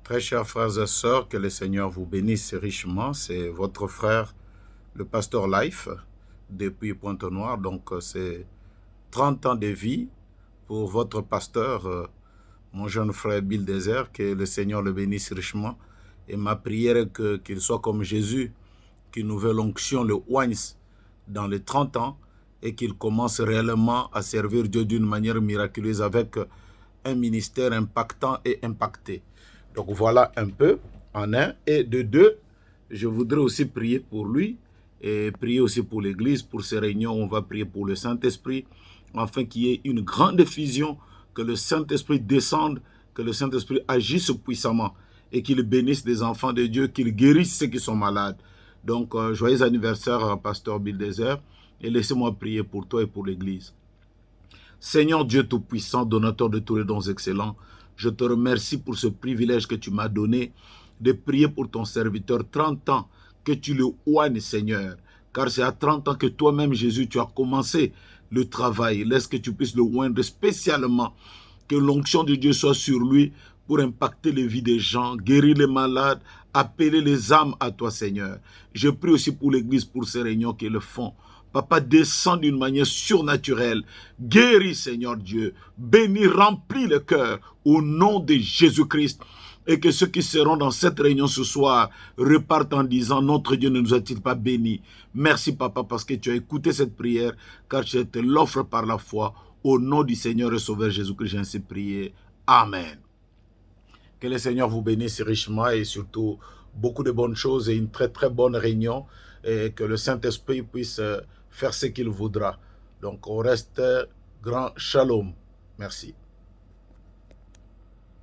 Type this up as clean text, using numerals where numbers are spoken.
Très chers frères et sœurs, que le Seigneur vous bénisse richement. C'est votre frère, le pasteur Life, depuis Pointe-Noire. Donc, c'est 30 ans de vie pour votre pasteur, mon jeune frère Bill Désert. Que le Seigneur le bénisse richement. Et ma prière est qu'il soit comme Jésus, qu'une nouvelle onction le oigne dans les 30 ans et qu'il commence réellement à servir Dieu d'une manière miraculeuse avec un ministère impactant et impacté. Donc voilà un peu en un. Et de deux, je voudrais aussi prier pour lui et prier aussi pour l'Église, pour ces réunions. On va prier pour le Saint-Esprit, afin qu'il y ait une grande effusion, que le Saint-Esprit descende, que le Saint-Esprit agisse puissamment et qu'il bénisse les enfants de Dieu, qu'il guérisse ceux qui sont malades. Donc, joyeux anniversaire, pasteur Bill Désert, et laissez-moi prier pour toi et pour l'Église. Seigneur Dieu Tout-Puissant, donateur de tous les dons excellents, je te remercie pour ce privilège que tu m'as donné de prier pour ton serviteur. 30 ans, que tu le oignes, Seigneur, car c'est à 30 ans que toi-même, Jésus, tu as commencé le travail. Laisse que tu puisses le oindre spécialement, que l'onction de Dieu soit sur lui pour impacter les vies des gens, guérir les malades, appeler les âmes à toi, Seigneur. Je prie aussi pour l'Église, pour ces réunions qui le font. Papa, descends d'une manière surnaturelle. Guéris, Seigneur Dieu. Bénis, remplis le cœur au nom de Jésus-Christ. Et que ceux qui seront dans cette réunion ce soir repartent en disant, notre Dieu ne nous a-t-il pas bénis. Merci, Papa, parce que tu as écouté cette prière, car tu te l'offres par la foi. Au nom du Seigneur et Sauveur Jésus-Christ, j'ai ainsi prié. Amen. Que le Seigneur vous bénisse richement et surtout beaucoup de bonnes choses et une très très bonne réunion. Et que le Saint-Esprit puisse faire ce qu'il voudra. Donc on reste grand shalom. Merci.